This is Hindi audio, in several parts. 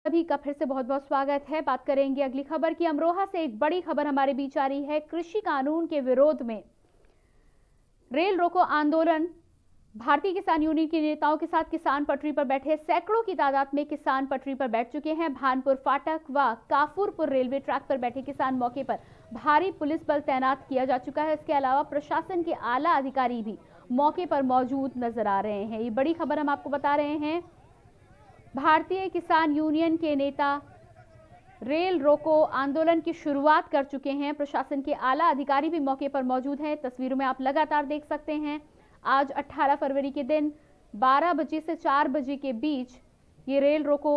सभी का फिर से बहुत बहुत स्वागत है। बात करेंगे अगली खबर की। अमरोहा से एक बड़ी खबर हमारे बीच आ रही है। कृषि कानून के विरोध में रेल रोको आंदोलन, भारतीय किसान यूनियन के नेताओं के साथ किसान पटरी पर बैठे सैकड़ों की तादाद में किसान पटरी पर बैठ चुके हैं। भानपुर फाटक व काफूरपुर रेलवे ट्रैक पर बैठे किसान मौके पर भारी पुलिस बल तैनात किया जा चुका है। इसके अलावा प्रशासन के आला अधिकारी भी मौके पर मौजूद नजर आ रहे हैं। ये बड़ी खबर हम आपको बता रहे हैं। भारतीय किसान यूनियन के नेता रेल रोको आंदोलन की शुरुआत कर चुके हैं। प्रशासन के आला अधिकारी भी मौके पर मौजूद हैं। तस्वीरों में आप लगातार देख सकते हैं। आज 18 फरवरी के दिन 12 बजे से 4 बजे के बीच ये रेल रोको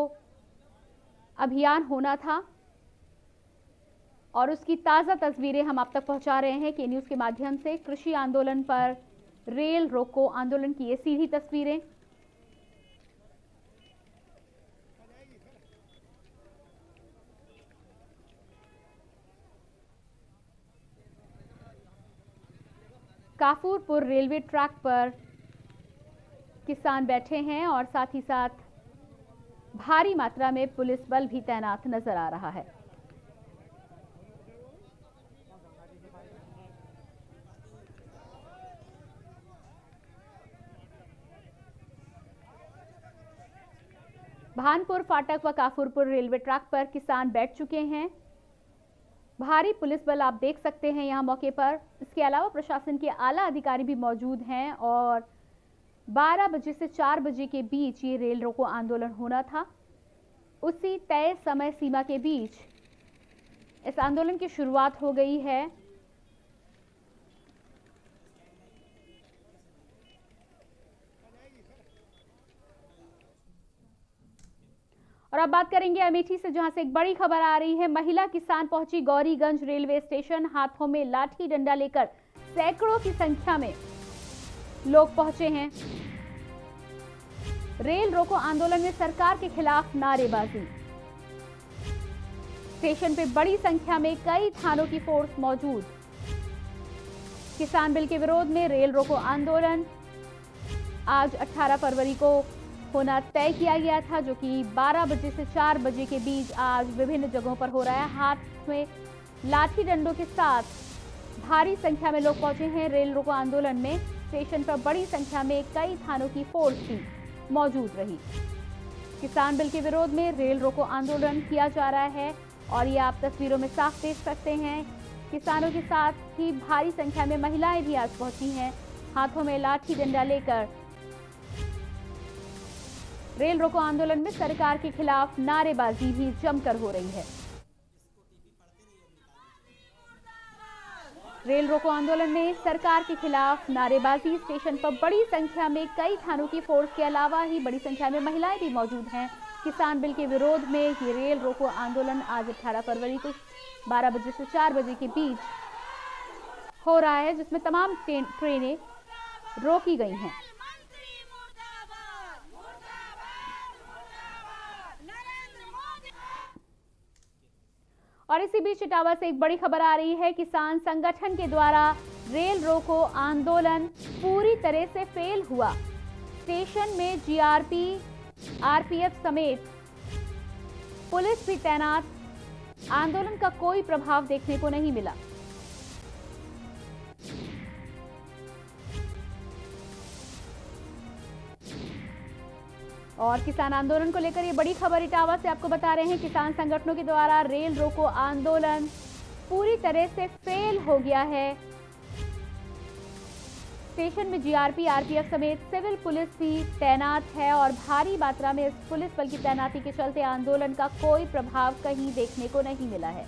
अभियान होना था और उसकी ताज़ा तस्वीरें हम आप तक पहुंचा रहे हैं के न्यूज़ के माध्यम से। कृषि आंदोलन पर रेल रोको आंदोलन की ये सीधी तस्वीरें। काफूरपुर रेलवे ट्रैक पर किसान बैठे हैं और साथ ही साथ भारी मात्रा में पुलिस बल भी तैनात नजर आ रहा है। भानपुर फाटक व काफूरपुर रेलवे ट्रैक पर किसान बैठ चुके हैं। भारी पुलिस बल आप देख सकते हैं यहां मौके पर। इसके अलावा प्रशासन के आला अधिकारी भी मौजूद हैं और 12 बजे से 4 बजे के बीच ये रेल रोको आंदोलन होना था। उसी तय समय सीमा के बीच इस आंदोलन की शुरुआत हो गई है। और अब बात करेंगे अमेठी से, जहां से एक बड़ी खबर आ रही है। महिला किसान पहुंची गौरीगंज रेलवे स्टेशन। हाथों में लाठी डंडा लेकर सैकड़ों की संख्या में लोग पहुंचे हैं। रेल रोको आंदोलन में सरकार के खिलाफ नारेबाजी। स्टेशन पे बड़ी संख्या में कई थानों की फोर्स मौजूद। किसान बिल के विरोध में रेल रोको आंदोलन आज 18 फरवरी को होना तय किया गया था, जो कि 12 बजे से 4 बजे के बीच आज विभिन्न जगहों पर हो रहा है। हाथ में लाठी डंडों के साथ भारी संख्या में लोग पहुंचे हैं रेल रोको आंदोलन में। स्टेशन पर बड़ी संख्या में कई थानों की फोर्स भी मौजूद रही। किसान बिल के विरोध में रेल रोको आंदोलन किया जा रहा है और ये आप तस्वीरों में साफ देख सकते हैं। किसानों के साथ ही भारी संख्या में महिलाएं भी आज पहुंची हैं, हाथों में लाठी डंडा लेकर। रेल रोको आंदोलन में सरकार के खिलाफ नारेबाजी भी जमकर हो रही है। रेल रोको आंदोलन में सरकार के खिलाफ नारेबाजी। स्टेशन पर बड़ी संख्या में कई थानों की फोर्स के अलावा ही बड़ी संख्या में महिलाएं भी मौजूद हैं। किसान बिल के विरोध में ये रेल रोको आंदोलन आज 18 फरवरी को 12 बजे से 4 बजे के बीच हो रहा है, जिसमें तमाम ट्रेनें रोकी गई हैं। और इसी बीच इटावा से एक बड़ी खबर आ रही है। किसान संगठन के द्वारा रेल रोको आंदोलन पूरी तरह से फेल हुआ। स्टेशन में जीआरपी, आरपीएफ समेत पुलिस भी तैनात। आंदोलन का कोई प्रभाव देखने को नहीं मिला। और किसान आंदोलन को लेकर ये बड़ी खबर इटावा से आपको बता रहे हैं। किसान संगठनों के द्वारा रेल रोको आंदोलन पूरी तरह से फेल हो गया है। स्टेशन में जीआरपी, आरपीएफ समेत सिविल पुलिस भी तैनात है और भारी मात्रा में इस पुलिस बल की तैनाती के चलते आंदोलन का कोई प्रभाव कहीं देखने को नहीं मिला है।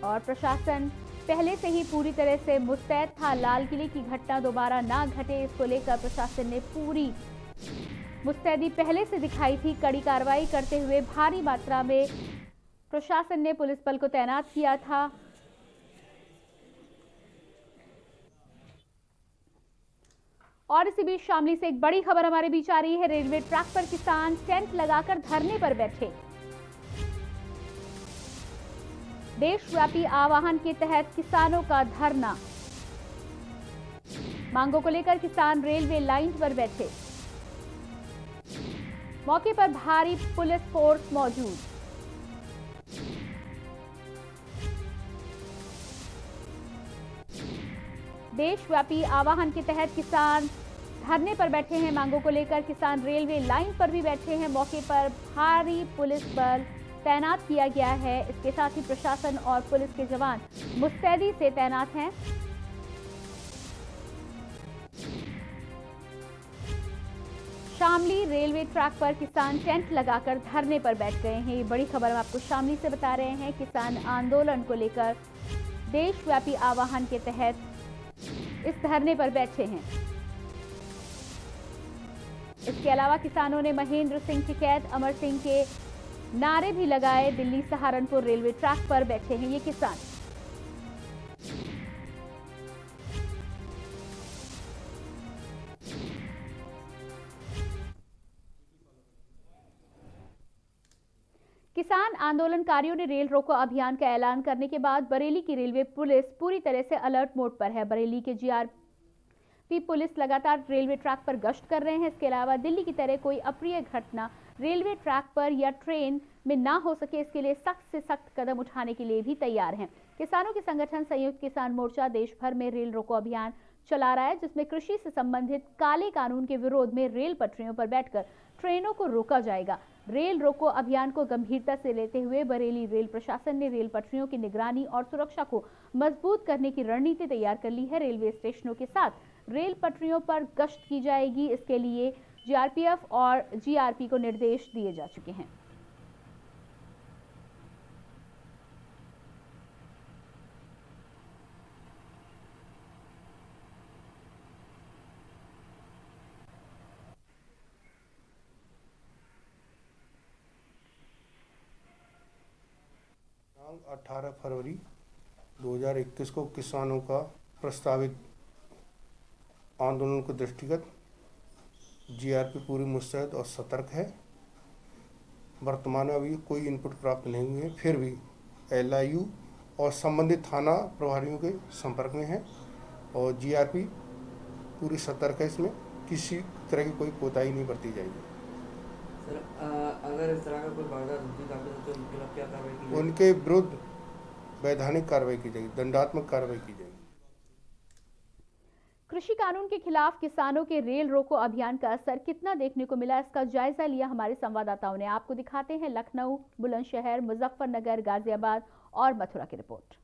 और प्रशासन पहले से ही पूरी तरह से मुस्तैद था। लाल किले की घटना दोबारा ना घटे, इसको लेकर प्रशासन ने पूरी मुस्तैदी पहले से दिखाई थी। कड़ी कार्रवाई करते हुए भारी मात्रा में प्रशासन ने पुलिस बल को तैनात किया था। और इसी बीच शामली से एक बड़ी खबर हमारे बीच आ रही है। रेलवे ट्रैक पर किसान टेंट लगाकर धरने पर बैठे। देशव्यापी आह्वान के तहत किसानों का धरना। मांगों को लेकर किसान रेलवे लाइन पर बैठे। मौके पर भारी पुलिस फोर्स मौजूद। देशव्यापी आह्वान के तहत किसान धरने पर बैठे हैं। मांगों को लेकर किसान रेलवे लाइन पर भी बैठे हैं। मौके पर भारी पुलिस बल तैनात किया गया है। इसके साथ ही प्रशासन और पुलिस के जवान मुस्तैदी से तैनात हैं। शामली रेलवे ट्रैक पर किसान टेंट लगाकर धरने पर बैठ गए हैं। ये बड़ी खबर हम आपको शामली से बता रहे हैं। किसान आंदोलन को लेकर देशव्यापी आह्वान के तहत इस धरने पर बैठे हैं। इसके अलावा किसानों ने महेंद्र सिंह टिकैत, अमर सिंह के नारे भी लगाए। दिल्ली सहारनपुर रेलवे ट्रैक पर बैठे हैं ये किसान। किसान आंदोलनकारियों ने रेल रोको अभियान का ऐलान करने के बाद बरेली की रेलवे पुलिस पूरी तरह से अलर्ट मोड पर है। बरेली के जीआरपी पुलिस लगातार रेलवे ट्रैक पर गश्त कर रहे हैं। इसके अलावा दिल्ली की तरह कोई अप्रिय घटना रेलवे ट्रैक पर या ट्रेन में ना हो सके, इसके लिए सख्त से सख्त कदम उठाने के लिए भी तैयार हैं। किसानों के संगठन संयुक्त किसान मोर्चा देश भर में रेल रोको अभियान चला रहा है, जिसमें कृषि से संबंधित काले कानून के विरोध में रेल पटरियों पर बैठकर ट्रेनों को रोका जाएगा। रेल रोको अभियान को गंभीरता से लेते हुए बरेली रेल प्रशासन ने रेल पटरियों की निगरानी और सुरक्षा को मजबूत करने की रणनीति तैयार कर ली है। रेलवे स्टेशनों के साथ रेल पटरियों पर गश्त की जाएगी। इसके लिए जीआरपीएफ और जीआरपी को निर्देश दिए जा चुके हैं। दिनांक 18 फरवरी 2021 को किसानों का प्रस्तावित आंदोलन के दृष्टिगत जीआरपी पूरी मुस्तैद और सतर्क है। वर्तमान में अभी कोई इनपुट प्राप्त नहीं हुए हैं, फिर भी एलआईयू और संबंधित थाना प्रभारियों के संपर्क में है और जीआरपी पूरी सतर्क है। इसमें किसी तरह की कोई कोताही नहीं बरती जाएगी। सर, अगर इस तरह का कोई वारदात होती है तो उनके खिलाफ क्या कार्रवाई की जाएगी? उनके विरुद्ध वैधानिक कार्रवाई की जाएगी, दंडात्मक कार्रवाई की जाएगी। कृषि कानून के खिलाफ किसानों के रेल रोको अभियान का असर कितना देखने को मिला, इसका जायजा लिया हमारे संवाददाताओं ने। आपको दिखाते हैं लखनऊ, बुलंदशहर, मुजफ्फरनगर, गाजियाबाद और मथुरा की रिपोर्ट।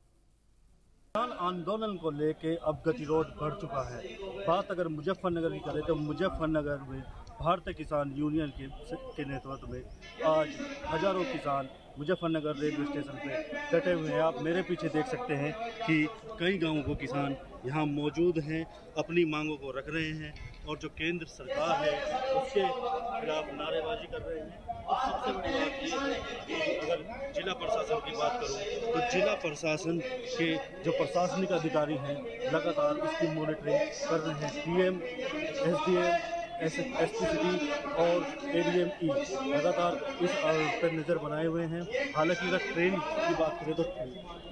किसान आंदोलन को लेके अब गतिरोध बढ़ चुका है। बात अगर मुजफ्फरनगर की करें तो मुजफ्फरनगर में भारतीय किसान यूनियन के नेतृत्व में आज हजारों किसान मुजफ्फरनगर रेलवे स्टेशन पे डटे हुए हैं। आप मेरे पीछे देख सकते हैं कि कई गांवों को किसान यहाँ मौजूद हैं, अपनी मांगों को रख रहे हैं और जो केंद्र सरकार है उसके खिलाफ नारेबाजी कर रहे हैं। और सबसे बड़ी बात ये है कि अगर जिला प्रशासन की बात करूं तो जिला प्रशासन के जो प्रशासनिक अधिकारी हैं लगातार इसकी मॉनिटरिंग कर रहे हैं। पीएम, एसडीएम, एसपीसीडी और एडीएमई लगातार इस पर नज़र बनाए हुए हैं। हालांकि अगर ट्रेन की बात करें तो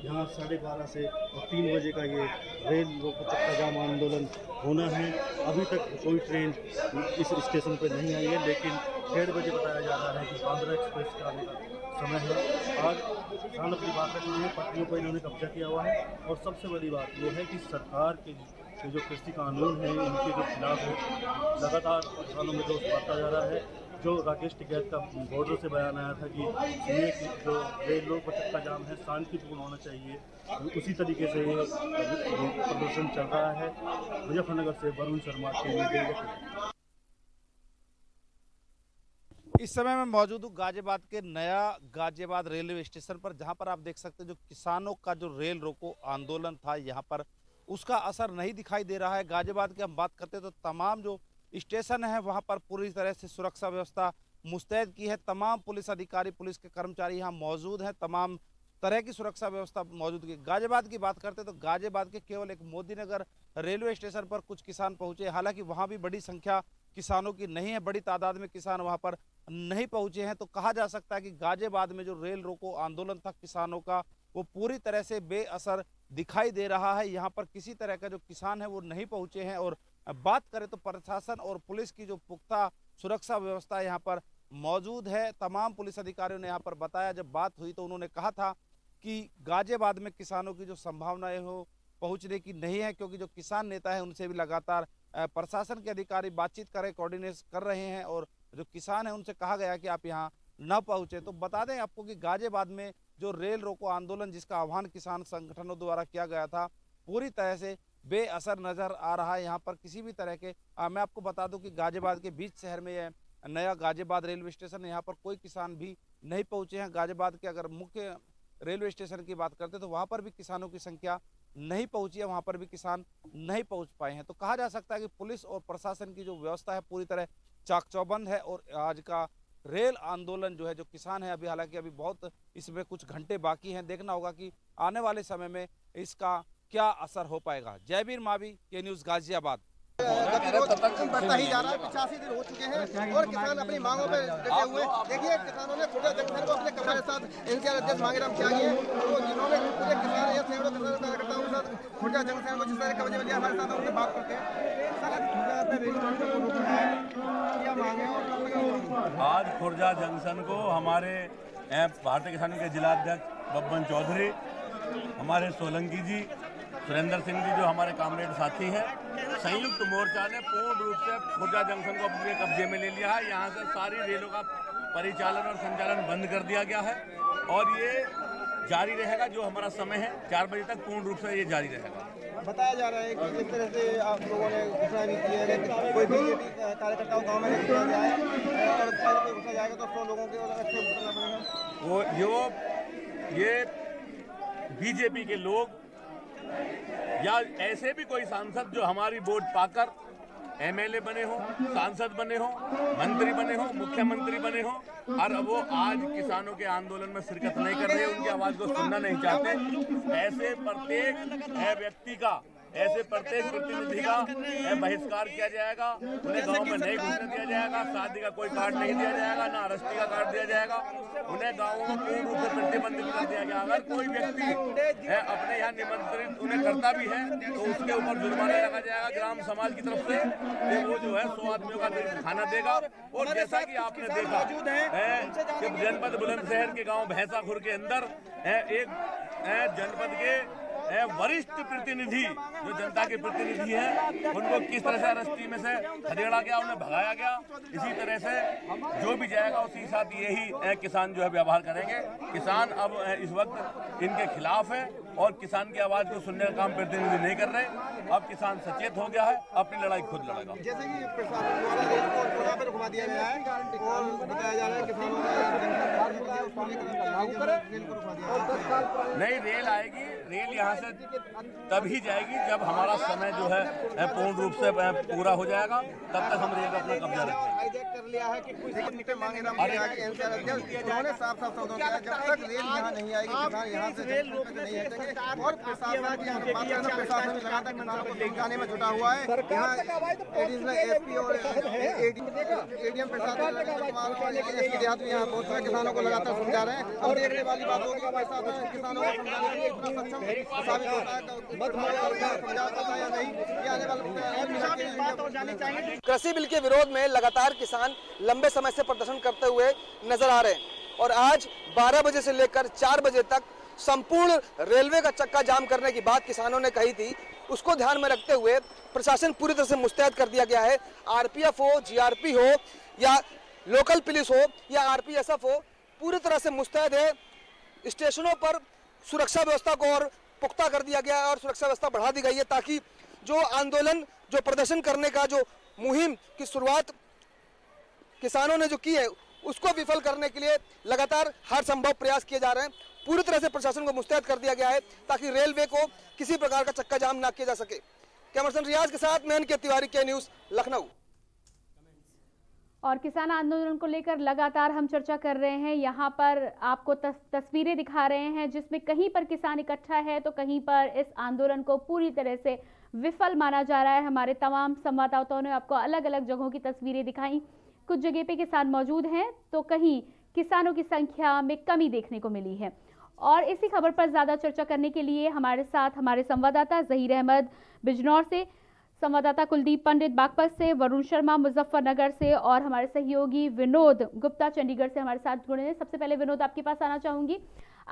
यहाँ 12:30 से 3 बजे का ये रेल रोको चक्का जाम आंदोलन होना है। अभी तक कोई ट्रेन इस स्टेशन पर नहीं आई है, लेकिन 1:30 बजे बताया जा रहा है कि आंध्रा एक्सप्रेस का आने का समय है। आज किसान अपनी बात रख रहे हैं, पटरियों पर इन्होंने कब्जा किया हुआ है और सबसे बड़ी बात यह है कि सरकार के जो कृषि कानून है इनके जो खिलाफ है लगातार किसानों में दोष बढ़ता जा रहा है। जो राकेश टिकैत का बॉर्डर से बयान आया था कि सीए की जो रेल रोको चक्का जाम है शांतिपूर्ण होना चाहिए, उसी तरीके से ये प्रदर्शन चल रहा है। मुजफ्फरनगर से वरुण शर्मा के लिए। इस समय मैं मौजूद हूँ गाजियाबाद के नया गाजियाबाद रेलवे स्टेशन पर, जहाँ पर आप देख सकते हैं जो किसानों का जो रेल रोको आंदोलन था यहाँ पर उसका असर नहीं दिखाई दे रहा है। गाजियाबाद की हम बात करते हैं तो तमाम जो स्टेशन है वहाँ पर पूरी तरह से सुरक्षा व्यवस्था मुस्तैद की है। तमाम पुलिस अधिकारी, पुलिस के कर्मचारी यहाँ मौजूद हैं, तमाम तरह की सुरक्षा व्यवस्था मौजूद की। गाजियाबाद की बात करते हैं तो गाजियाबाद के केवल एक मोदीनगर रेलवे स्टेशन पर कुछ किसान पहुंचे, हालांकि वहां भी बड़ी संख्या किसानों की नहीं है, बड़ी तादाद में किसान वहां पर नहीं पहुंचे हैं। तो कहा जा सकता है कि गाजियाबाद में जो रेल रोको आंदोलन था किसानों का वो पूरी तरह से बेअसर दिखाई दे रहा है। यहाँ पर किसी तरह का जो किसान है वो नहीं पहुंचे हैं। और बात करें तो प्रशासन और पुलिस की जो पुख्ता सुरक्षा व्यवस्था यहाँ पर मौजूद है। तमाम पुलिस अधिकारियों ने यहाँ पर बताया, जब बात हुई तो उन्होंने कहा था कि गाजियाबाद में किसानों की जो संभावनाएं हो पहुंचने की नहीं है, क्योंकि जो किसान नेता है उनसे भी लगातार प्रशासन के अधिकारी बातचीत कर रहे, कोऑर्डिनेट कर रहे हैं। और जो किसान है उनसे कहा गया कि आप यहाँ न पहुंचे। तो बता दें आपको कि गाजियाबाद में जो रेल रोको आंदोलन जिसका आह्वान किसान संगठनों द्वारा किया गया था, पूरी तरह से बेअसर नजर आ रहा है। यहाँ पर किसी भी तरह के मैं आपको बता दूं कि गाजियाबाद के बीच शहर में यह नया गाजियाबाद रेलवे स्टेशन है, यहाँ पर कोई किसान भी नहीं पहुंचे हैं। गाजियाबाद के अगर मुख्य रेलवे स्टेशन की बात करते तो वहाँ पर भी किसानों की संख्या नहीं पहुंची है, वहाँ पर भी किसान नहीं पहुंच पाए हैं। तो कहा जा सकता है कि पुलिस और प्रशासन की जो व्यवस्था है पूरी तरह चाक चौबंद है। और आज का रेल आंदोलन जो है, जो किसान है, अभी हालांकि अभी बहुत इसमें कुछ घंटे बाकी हैं, देखना होगा कि आने वाले समय में इसका क्या असर हो पाएगा। जयवीर मावी, के न्यूज़ गाजियाबाद। गतिरोध बढ़ता ही जा रहा है। 85 दिन हो चुके हैं और किसान अपनी मांगों पे डटे हुए। देखिए, किसानों ने खुर्जा जंक्शन को अपने कब्जे के साथ एनसीआर अध्यक्ष मांगेराम त्यागी है, तो जिन्होंने पूरे किसान या सेवड़ों किसान कार्यकर्ताओं के साथ खुर्जा जंक्शन को जिस तरह कब्जे में लिया, हमारे साथ उनसे बात करते हैं। आज खुर्जा जंक्शन को हमारे भारतीय किसानों के जिलाध्यक्ष बब्बन चौधरी, हमारे सोलंकी जी, सुरेंद्र सिंह जी जो हमारे कामरेड साथी हैं, संयुक्त मोर्चा ने पूर्ण रूप से खुर्जा जंक्शन को अपने कब्जे में ले लिया है। यहाँ से सारी रेलों का परिचालन और संचालन बंद कर दिया गया है और ये जारी रहेगा। जो हमारा समय है 4 बजे तक पूर्ण रूप से ये जारी रहेगा। बताया जा रहा है कि जिस तरह से आप लोगों ने घोषणा भी की है कि कोई बीजेपी कार्यकर्ताओं गाँव में नहीं किया जाए और कोई घुसा जाएगा तो 100 लोगों के वो ये बीजेपी के लोग या ऐसे भी कोई सांसद जो हमारी वोट पाकर एमएलए बने हो, सांसद बने हो, मंत्री बने हो, मुख्यमंत्री बने हो, और वो आज किसानों के आंदोलन में शिरकत नहीं कर रहे, उनकी आवाज को सुनना नहीं चाहते, ऐसे प्रत्येक व्यक्ति का, ऐसे प्रत्येक प्रतिनिधि का बहिष्कार किया जाएगा। उन्हें गांव में नहीं घुसने दिया जाएगा, शादी का कोई कार्ड नहीं दिया जाएगा, ना रस्ती का कार्ड दिया जाएगा। उन्हें गाँवों में पूर्ण रूप से प्रतिबंधित कर दिया गया। अगर कोई व्यक्ति अपने यहाँ निमंत्रित उन्हें करता भी है तो उसके ऊपर जुर्माना लगा जाएगा ग्राम समाज की तरफ से, कि वो जो है 100 आदमियों का खाना देगा। और जैसा कि आपने देखा कि जनपद बुलंदशहर के गाँव भैंसाखुर के अंदर एक जनपद के वरिष्ठ प्रतिनिधि जो जनता के प्रतिनिधि हैं, उनको किस तरह से रस्ती में से खदेड़ा गया, उन्हें भगाया गया। इसी तरह से जो भी जाएगा उसी साथ यही किसान जो है व्यवहार करेंगे। किसान अब इस वक्त इनके खिलाफ है और किसान की आवाज को सुनने का काम प्रतिनिधि नहीं कर रहे। अब किसान सचेत हो गया है, अपनी लड़ाई खुद लड़ेगा। जैसे कि प्रशासन द्वारा रेल को पुलिया पर रुकवा दिया गया है और बताया जा रहा है किसानों नहीं, रेल आएगी, रेल यहाँ से तभी जाएगी जब हमारा समय जो है पूर्ण रूप से पूरा हो जाएगा, तब तक हम रेल का अपना कब्जा रखेंगे। कर लिया है कि उन्होंने साफ साफ शब्दों में कहा जब तक रेल यहाँ नहीं आएगी किसान यहाँ से नहीं हटेंगे। और प्रशासन की बात करें तो प्रशासन लगातार किसानों को समझाने में जुटा हुआ है। यहाँ एडिशनल एसपी और एडीएम प्रशासन देहात में यहाँ पहुँच रहे किसानों को लगातार समझा रहे हैं। अब देखने वाली बात होगी प्रशासन किसानों को समझाने के लिए इतना सक्षम साबित होता है या नहीं, ये आने वाले। कृषि बिल के विरोध में लगातार किसान लंबे समय से प्रदर्शन करते हुए नजर आ रहे हैं और आज 12 बजे से लेकर 4 बजे तक संपूर्ण रेलवे का चक्का जाम करने की बात किसानों ने कही थी। उसको ध्यान में रखते हुए प्रशासन पूरी तरह से मुस्तैद कर दिया गया है। आरपीएफ हो, जीआरपी हो या लोकल पुलिस हो या आरपीएसएफ हो, पूरी तरह से मुस्तैद है। स्टेशनों पर सुरक्षा व्यवस्था को और पुख्ता कर दिया गया है और सुरक्षा व्यवस्था बढ़ा दी गई है ताकि जो आंदोलन, जो प्रदर्शन करने का जो मुहिम की शुरुआत किसानों ने जो की है उसको विफल करने के लिए लगातार हर संभव प्रयास किए जा रहे हैं। पूरी तरह से प्रशासन को मुस्तैद कर दिया गया है ताकि रेलवे को किसी प्रकार का चक्का जाम ना किया जा सके। कैमरामैन रियाज के साथ मैं के तिवारी, के न्यूज़, लखनऊ। और किसान आंदोलन को लेकर लगातार हम चर्चा कर रहे हैं। यहाँ पर आपको तस्वीरें दिखा रहे हैं जिसमें कहीं पर किसान इकट्ठा है तो कहीं पर इस आंदोलन को पूरी तरह से विफल माना जा रहा है। हमारे तमाम संवाददाताओं ने आपको अलग अलग जगहों की तस्वीरें दिखाई। कुछ जगह पे किसान मौजूद हैं तो कहीं किसानों की संख्या में कमी देखने को मिली है। और इसी खबर पर ज्यादा चर्चा करने के लिए हमारे साथ हमारे संवाददाता जहीर अहमद बिजनौर से, संवाददाता कुलदीप पंडित बागपत से, वरुण शर्मा मुजफ्फरनगर से और हमारे सहयोगी विनोद गुप्ता चंडीगढ़ से हमारे साथ जुड़े हैं। सबसे पहले विनोद, आपके पास आना चाहूंगी।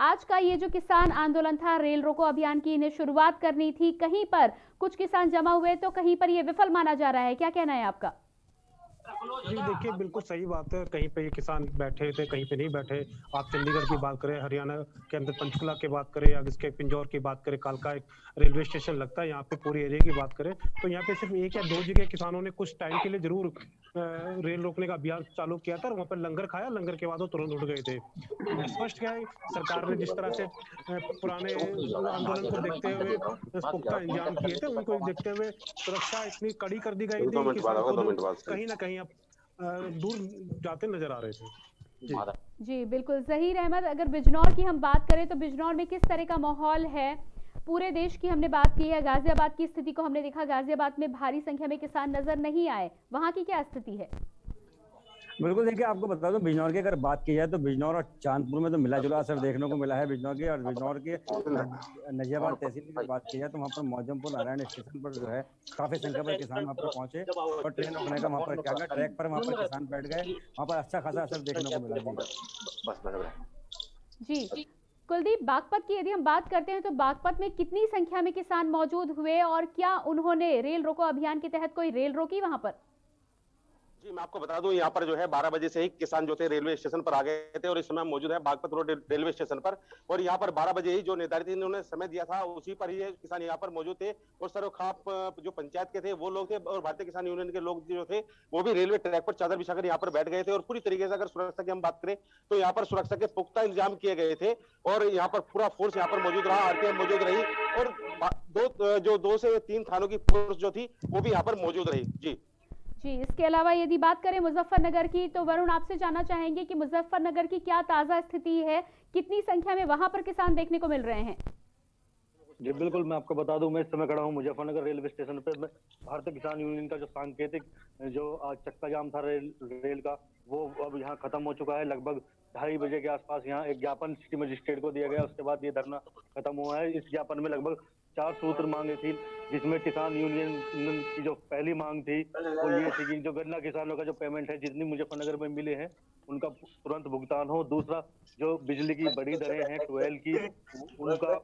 आज का ये जो किसान आंदोलन था, रेल रोको अभियान की इन्हें शुरुआत करनी थी, कहीं पर कुछ किसान जमा हुए तो कहीं पर ये विफल माना जा रहा है, क्या कहना है आपका? जी देखिए, बिल्कुल सही बात है। कहीं पे ये किसान बैठे थे, कहीं पे नहीं बैठे। आप चंडीगढ़ की बात करें, हरियाणा के अंदर पंचकुला की बात करें या इसके पिंजौर की बात करें, कालका एक रेलवे स्टेशन लगता है, यहाँ पे पूरी एरिया की बात करें तो यहाँ पे सिर्फ एक या दो जगह किसानों ने कुछ टाइम के लिए जरूर रेल रोकने का अभियान चालू किया था और वहाँ पर लंगर खाया। लंगर के बाद वो तुरंत उठ गए थे। स्पष्ट क्या है, सरकार ने जिस तरह से पुराने आंदोलन को देखते हुए पुख्ता इंतजाम किए थे, उनको देखते हुए सुरक्षा इतनी कड़ी कर दी गई थी, कहीं ना कहीं अब दूर जाते नजर आ रहे थे। जी बिल्कुल जहीर अहमद, अगर बिजनौर की हम बात करें तो बिजनौर में किस तरह का माहौल है? पूरे देश की हमने बात की है, गाजियाबाद की स्थिति को हमने देखा, गाजियाबाद में भारी संख्या में किसान नजर नहीं आए, वहां की क्या स्थिति है? बिल्कुल, देखिए आपको बता दो, बिजनौर की अगर बात की जाए तो बिजनौर और चांदपुर में तो मिला जुला असर देखने को मिला है बिजनौर के। और बिजनौर के नजियाबाद तहसील की बात की जाए तो वहाँ पर मौजमपुर नारायण स्टेशन पर जो है काफी संख्या पर किसान वहाँ पर पहुंचे और ट्रेन रोकने का वहाँ पर क्या गया, ट्रैक पर वहाँ पर किसान बैठ गए, वहाँ पर अच्छा खासा असर देखने को मिला। जी कुलदीप, बागपत की यदि हम बात करते हैं तो बागपत में कितनी संख्या में किसान मौजूद हुए और क्या उन्होंने रेल रोको अभियान के तहत कोई रेल रोकी वहां पर? जी मैं आपको बता दूं, यहाँ पर जो है 12 बजे से ही किसान जो थे रेलवे स्टेशन पर आ गए थे और इस समय मौजूद है बागपत रोड रेलवे स्टेशन पर। और यहाँ पर 12 बजे ही जो निर्धारित इन्होंने समय दिया था उसी पर ही किसान यहाँ पर मौजूद थे। और सर्वखाप जो पंचायत के थे वो लोग थे और भारतीय किसान यूनियन के लोग जो थे वो भी रेलवे ट्रैक पर चादर बिछाकर यहाँ पर बैठ गए थे। और पूरी तरीके से अगर सुरक्षा की हम बात करें तो यहाँ पर सुरक्षा के पुख्ता इंतजाम किए गए थे और यहाँ पर पूरा फोर्स यहाँ पर मौजूद रहा, आरपीएफ मौजूद रही और 2 से 3 थानों की फोर्स जो थी वो भी यहाँ पर मौजूद रही। जी इसके अलावा यदि बात करें मुजफ्फरनगर की तो वरुण, आपसे जानना चाहेंगे कि मुजफ्फरनगर की क्या ताजा स्थिति है, कितनी संख्या में वहां पर किसान देखने को मिल रहे हैं? जी बिल्कुल, मैं आपको बता दूं, मैं इस समय खड़ा हूं मुजफ्फरनगर रेलवे स्टेशन पे। भारतीय किसान यूनियन का जो सांकेतिक जो आज चक्का जाम था रेल का, वो अब यहाँ खत्म हो चुका है। लगभग 2:30 बजे के आसपास यहाँ एक ज्ञापन सिटी मजिस्ट्रेट को दिया गया, उसके बाद ये धरना खत्म हुआ है। इस ज्ञापन में लगभग 4 सूत्र मांगे थी, जिसमें किसान यूनियन की जो पहली मांग थी वो ये थी कि जो गन्ना किसानों का जो पेमेंट है जितनी मुजफ्फरनगर में मिले हैं उनका तुरंत भुगतान हो। दूसरा, जो बिजली की बड़ी दरें हैं 12 की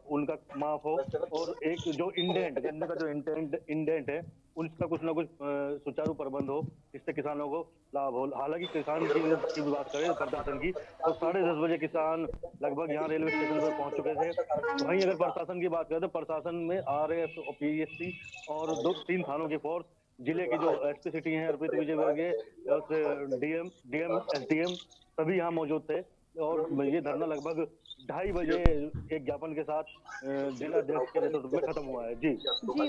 उनका माफ हो। और एक जो इंडेंट गन्ने का जो इंडेंट है उसका कुछ ना कुछ सुचारू प्रबंध हो, जिससे किसानों को लाभ हो। हालांकि किसान की बात करें प्रशासन की तो 10:30 बजे किसान लगभग यहाँ रेलवे स्टेशन पर पहुंच चुके थे। वहीं अगर प्रशासन की बात करें तो प्रशासन में RAF, PSC और 2-3 थानों की फोर्स, जिले की जो SP सिटी है अर्पित विजयवर्गीय, DM, SDM सभी यहाँ मौजूद थे। और ये धरना लगभग 2:30 बजे एक ज्ञापन के साथ जिलाध्यक्ष के नेतृत्व में खत्म हुआ है। जी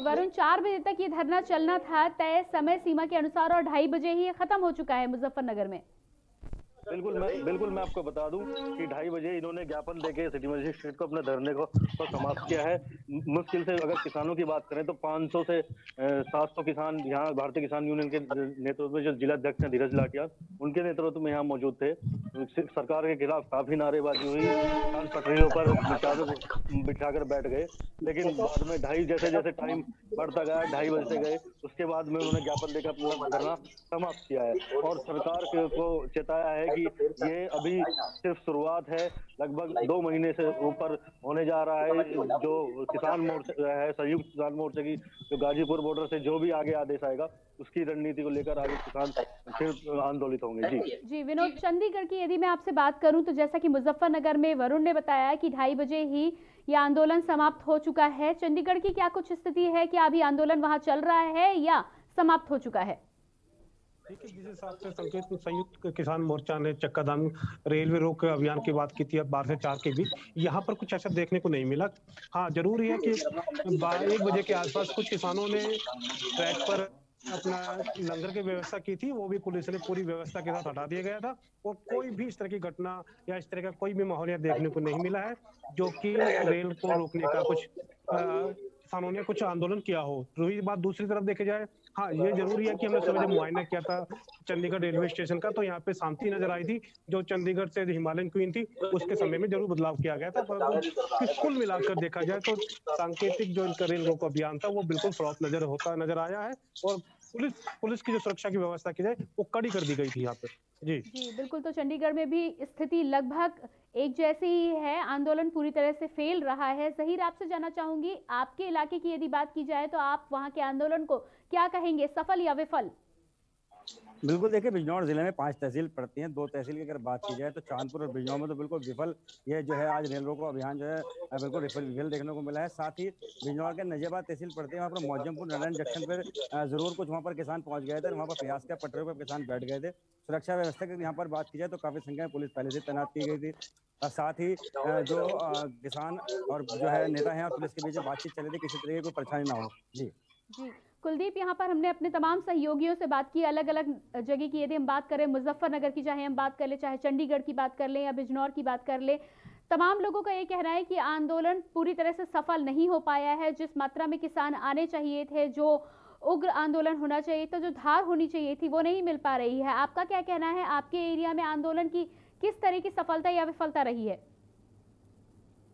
वरुण, 4 बजे तक ये धरना चलना था तय समय सीमा के अनुसार और 2:30 बजे ही ये खत्म हो चुका है मुजफ्फरनगर में। बिल्कुल मैं आपको बता दूं कि 2:30 बजे इन्होंने ज्ञापन देके सिटी मजिस्ट्रेट को अपने धरने को समाप्त किया है। मुश्किल से अगर किसानों की बात करें तो 500 से 700 किसान यहाँ भारतीय किसान यूनियन के नेतृत्व में जो जिलाध्यक्ष हैं धीरज लाटिया, उनके नेतृत्व में यहाँ मौजूद थे। सरकार के खिलाफ काफी नारेबाजी हुई, पटरियों पर बिठाकर बैठ गए, लेकिन बाद में 2:30 जैसे टाइम बढ़ता गया, 2:30 बजते गए, उसके बाद में उन्होंने ज्ञापन देकर अपना धरना समाप्त किया है। और सरकार को चेताया है कि ये अभी सिर्फ शुरुआत है, लगभग 2 महीने से ऊपर होने जा रहा है। जो किसान मोर्चा है, संयुक्त किसान मोर्चा की जो गाजीपुर बॉर्डर से जो भी आगे आदेश आएगा उसकी रणनीति को लेकर आगे किसान फिर आंदोलित होंगे। जी विनोद, चंडीगढ़ की यदि मैं आपसे बात करूं तो जैसा कि मुजफ्फरनगर में वरुण ने बताया कि 2:30 बजे ही ये आंदोलन समाप्त हो चुका है। चंडीगढ़ की क्या कुछ स्थिति है, क्या अभी आंदोलन वहां चल रहा है या समाप्त हो चुका है? देखिए, जिस हिसाब से संयुक्त किसान मोर्चा ने चक्का जाम रेलवे रोक अभियान की बात की थी 12 से 4 के बीच, यहाँ पर कुछ ऐसा देखने को नहीं मिला। हाँ, जरूरी है कि 1 बजे के आसपास कुछ किसानों ने ट्रैक पर अपना लंगर की व्यवस्था की थी, वो भी पुलिस ने पूरी व्यवस्था के साथ हटा दिया गया था। और कोई भी इस तरह की घटना या इस तरह का कोई भी माहौल देखने को नहीं मिला है जो कि रेल को रोकने का कुछ किसानों ने कुछ आंदोलन किया हो। रही बात दूसरी तरफ देखे जाए, हाँ ये जरूरी है कि हमने सुबह जब मुआयना किया था चंडीगढ़ रेलवे स्टेशन का, तो यहाँ पे शांति नजर आई थी। जो चंडीगढ़ से हिमालयन क्वीन थी उसके समय में जरूर बदलाव किया गया था, परंतु कुल मिलाकर देखा जाए तो सांकेतिक जो इनका रेल रोको अभियान था वो बिल्कुल फ्लॉप नजर आया है। और पुलिस की जो सुरक्षा की व्यवस्था की जाए वो कड़ी कर दी गई थी यहाँ पे। जी बिल्कुल। तो चंडीगढ़ में भी स्थिति लगभग एक जैसी ही है, आंदोलन पूरी तरह से फेल रहा है। ज़हीर, आपसे जानना चाहूंगी, आपके इलाके की यदि बात की जाए तो आप वहां के आंदोलन को क्या कहेंगे, सफल या विफल? बिल्कुल, देखिए बिजनौर जिले में 5 तहसील पड़ती हैं। 2 तहसील की अगर बात की जाए तो चांदपुर और बिजनौर में तो बिल्कुल विफल ये जो है आज रेल रोको अभियान जो है बिल्कुल विफल देखने को मिला है। साथ ही बिजनौर के नजियाबाद तहसील पड़ती है, वहाँ पर मौजमपुर नारायण जंक्शन पर जरूर कुछ वहाँ पर किसान पहुँच गए थे, वहाँ पर प्याज के पटरियों पर किसान बैठ गए थे। सुरक्षा व्यवस्था की यहाँ पर बात की जाए तो काफी संख्या में पुलिस पहले से तैनात की गई थी। और साथ ही जो किसान और जो है नेता हैं और पुलिस के बीच बातचीत चली थी, किसी तरह की कोई परेशानी ना हो। जी कुलदीप, यहाँ पर हमने अपने तमाम सहयोगियों से बात की, अलग अलग जगह की। यदि हम बात करें मुजफ्फरनगर की, चाहे हम बात कर ले, चाहे चंडीगढ़ की बात कर ले या बिजनौर की बात कर ले, तमाम लोगों का ये कहना है कि आंदोलन पूरी तरह से सफल नहीं हो पाया है। जिस मात्रा में किसान आने चाहिए थे, जो उग्र आंदोलन होना चाहिए था, जो धार होनी चाहिए थी, वो नहीं मिल पा रही है। आपका क्या कहना है, आपके एरिया में आंदोलन की किस तरह की सफलता या विफलता रही है?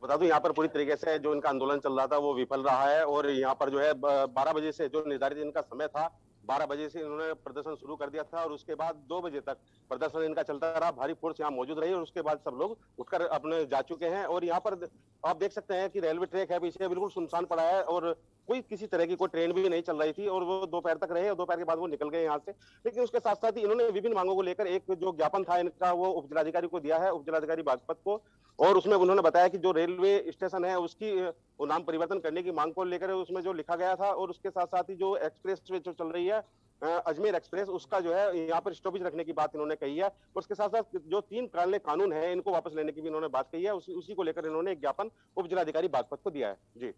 बता दूं यहाँ पर पूरी तरीके से जो इनका आंदोलन चल रहा था वो विफल रहा है। और यहाँ पर जो है 12 बजे से जो निर्धारित इनका समय था, 12 बजे से इन्होंने प्रदर्शन शुरू कर दिया था और उसके बाद 2 बजे तक प्रदर्शन इनका चलता रहा। भारी फोर्स यहाँ मौजूद रही और उसके बाद सब लोग उठकर अपने जा चुके हैं। और यहाँ पर आप देख सकते हैं कि रेलवे ट्रैक है पीछे, बिल्कुल सुनसान पड़ा है और कोई किसी तरह की कोई ट्रेन भी नहीं चल रही थी। और वो दोपहर तक रहे और दोपहर के बाद वो निकल गए यहाँ से। लेकिन उसके साथ साथ ही इन्होंने विभिन्न मांगों को लेकर एक जो ज्ञापन था इनका वो उपजिलाधिकारी को दिया है, उपजिलाधिकारी बागपत को। और उसमें उन्होंने बताया कि जो रेलवे स्टेशन है उसकी नाम परिवर्तन करने की मांग को लेकर उसमें जो लिखा गया था, और उसके साथ साथ ही जो एक्सप्रेस जो चल रही है अजमेर एक्सप्रेस, उसका जो है यहाँ पर स्टॉपेज रखने की बात इन्होंने कही है। और उसके साथ साथ जो 3 कानून है इनको वापस लेने की भी इन्होंने बात कही है। उसी को लेकर इन्होंने एक ज्ञापन उपजिलाधिकारी बागपत को दिया है।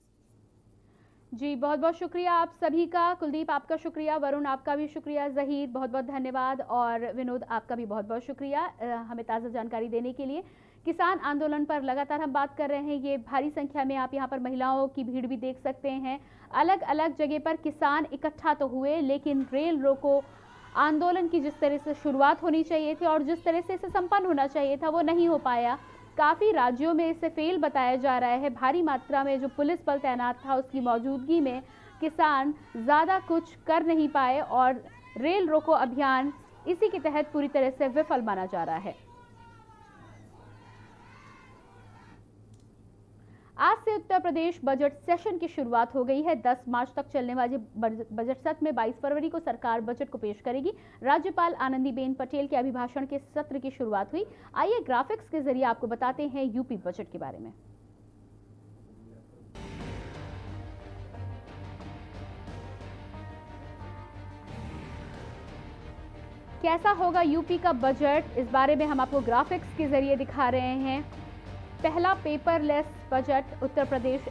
जी बहुत बहुत शुक्रिया आप सभी का। कुलदीप आपका शुक्रिया, वरुण आपका भी शुक्रिया, ज़हीर बहुत बहुत धन्यवाद, और विनोद आपका भी बहुत बहुत शुक्रिया हमें ताज़ा जानकारी देने के लिए। किसान आंदोलन पर लगातार हम बात कर रहे हैं। ये भारी संख्या में आप यहाँ पर महिलाओं की भीड़ भी देख सकते हैं। अलग अलग जगह पर किसान इकट्ठा तो हुए, लेकिन रेल रोको आंदोलन की जिस तरह से शुरुआत होनी चाहिए थी और जिस तरह से इसे संपन्न होना चाहिए था वो नहीं हो पाया। काफ़ी राज्यों में इसे फेल बताया जा रहा है। भारी मात्रा में जो पुलिस बल तैनात था उसकी मौजूदगी में किसान ज़्यादा कुछ कर नहीं पाए और रेल रोको अभियान इसी के तहत पूरी तरह से विफल माना जा रहा है। आज से उत्तर प्रदेश बजट सेशन की शुरुआत हो गई है। 10 मार्च तक चलने वाले बजट सत्र में 22 फरवरी को सरकार बजट को पेश करेगी। राज्यपाल आनंदीबेन पटेल के अभिभाषण के सत्र की शुरुआत हुई। आइए ग्राफिक्स के जरिए आपको बताते हैं यूपी बजट के बारे में। कैसा होगा यूपी का बजट, इस बारे में हम आपको ग्राफिक्स के जरिए दिखा रहे हैं। पहला पेपरलेस बजट उत्तर प्रदेश